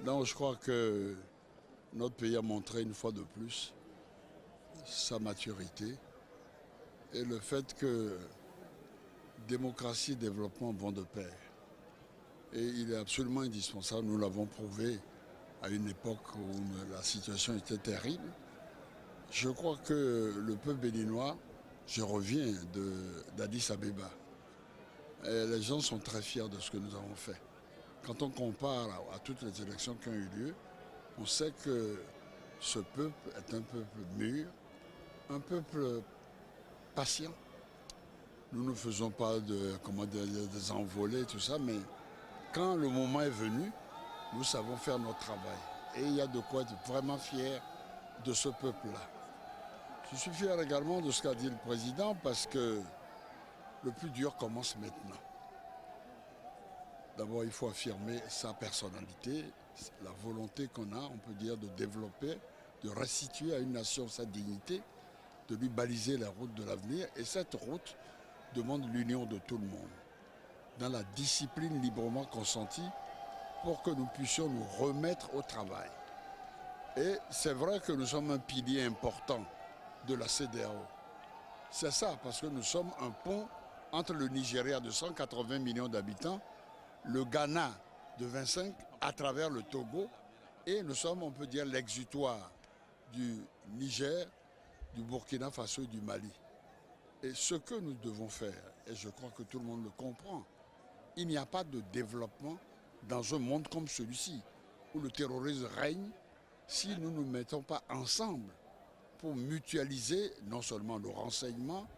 Non, je crois que notre pays a montré une fois de plus sa maturité et le fait que démocratie et développement vont de pair. Et il est absolument indispensable, nous l'avons prouvé à une époque où la situation était terrible. Je crois que le peuple béninois, je reviens d'Addis Abeba, et les gens sont très fiers de ce que nous avons fait. Quand on compare à toutes les élections qui ont eu lieu, on sait que ce peuple est un peuple mûr, un peuple patient. Nous ne faisons pas des envolées, tout ça, mais quand le moment est venu, nous savons faire notre travail. Et il y a de quoi être vraiment fier de ce peuple-là. Je suis fier également de ce qu'a dit le président parce que le plus dur commence maintenant. D'abord, il faut affirmer sa personnalité, la volonté qu'on a, on peut dire, de développer, de restituer à une nation sa dignité, de lui baliser la route de l'avenir. Et cette route demande l'union de tout le monde, dans la discipline librement consentie, pour que nous puissions nous remettre au travail. Et c'est vrai que nous sommes un pilier important de la CEDEAO. C'est ça, parce que nous sommes un pont entre le Nigeria de 180 millions d'habitants, le Ghana de 25 à travers le Togo, et nous sommes, on peut dire, l'exutoire du Niger, du Burkina Faso et du Mali. Et ce que nous devons faire, et je crois que tout le monde le comprend, il n'y a pas de développement dans un monde comme celui-ci, où le terrorisme règne, si nous ne nous mettons pas ensemble pour mutualiser non seulement nos renseignements,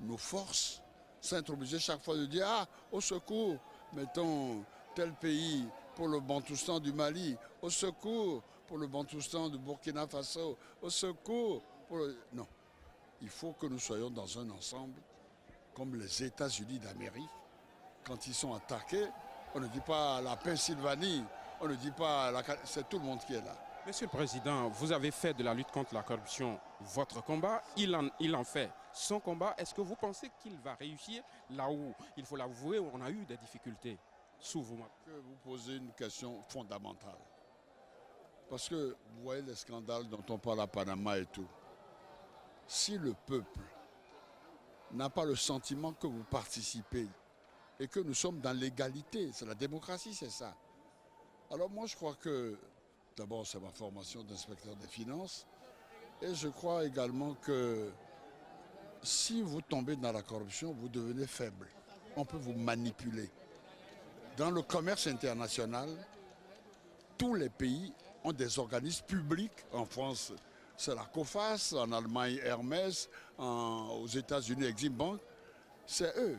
nos forces, s'introduire chaque fois de dire « Ah, au secours, mettons tel pays pour le Bantoustan du Mali, au secours pour le Bantoustan du Burkina Faso, au secours pour le... » Non, il faut que nous soyons dans un ensemble comme les États-Unis d'Amérique. Quand ils sont attaqués, on ne dit pas la Pennsylvanie, on ne dit pas la... C'est tout le monde qui est là. Monsieur le Président, vous avez fait de la lutte contre la corruption votre combat, il en fait son combat. Est-ce que vous pensez qu'il va réussir là où, il faut l'avouer, on a eu des difficultés souvent? Vous posez une question fondamentale. Parce que vous voyez les scandales dont on parle à Panama et tout. Si le peuple n'a pas le sentiment que vous participez et que nous sommes dans l'égalité, c'est la démocratie, c'est ça. Alors moi je crois que, d'abord c'est ma formation d'inspecteur des finances, et je crois également que si vous tombez dans la corruption, vous devenez faible. On peut vous manipuler. Dans le commerce international, tous les pays ont des organismes publics. En France, c'est la COFAS, en Allemagne, Hermès, aux États-Unis, Exim Bank. C'est eux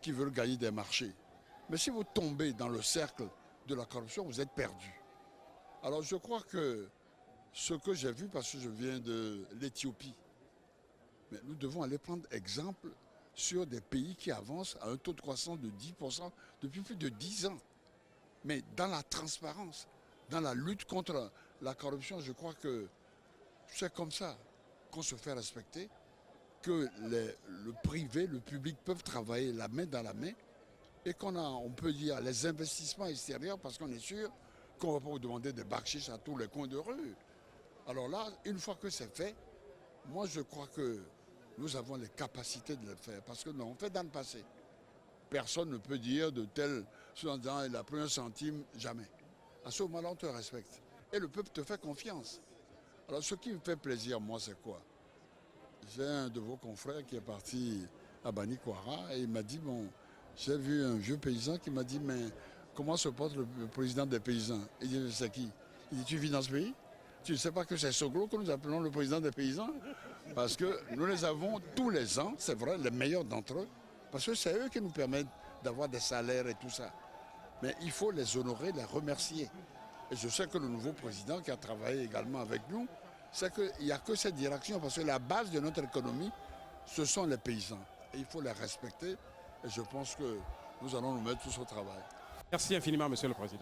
qui veulent gagner des marchés. Mais si vous tombez dans le cercle de la corruption, vous êtes perdu. Alors je crois que ce que j'ai vu, parce que je viens de l'Éthiopie, mais nous devons aller prendre exemple sur des pays qui avancent à un taux de croissance de 10% depuis plus de 10 ans. Mais dans la transparence, dans la lutte contre la corruption, je crois que c'est comme ça qu'on se fait respecter, que le privé, le public peuvent travailler la main dans la main et on peut dire, les investissements extérieurs parce qu'on est sûr qu'on ne va pas vous demander des bakshish à tous les coins de rue. Alors là, une fois que c'est fait, moi je crois que nous avons les capacités de le faire parce que nous l'avons fait dans le passé. Personne ne peut dire de tel, en disant il a pris un centime, jamais. À ce moment-là, on te respecte. Et le peuple te fait confiance. Alors ce qui me fait plaisir, moi, c'est quoi? J'ai un de vos confrères qui est parti à Banikwara et il m'a dit, bon, j'ai vu un vieux paysan qui m'a dit, mais comment se porte le président des paysans? Il dit, c'est qui? Il dit, tu vis dans ce pays? Tu ne sais pas que c'est Soglo que nous appelons le président des paysans? Parce que nous les avons tous les ans, c'est vrai, les meilleurs d'entre eux, parce que c'est eux qui nous permettent d'avoir des salaires et tout ça. Mais il faut les honorer, les remercier. Et je sais que le nouveau président qui a travaillé également avec nous, c'est qu'il n'y a que cette direction, parce que la base de notre économie, ce sont les paysans. Et il faut les respecter. Et je pense que nous allons nous mettre tous au travail. Merci infiniment, Monsieur le Président.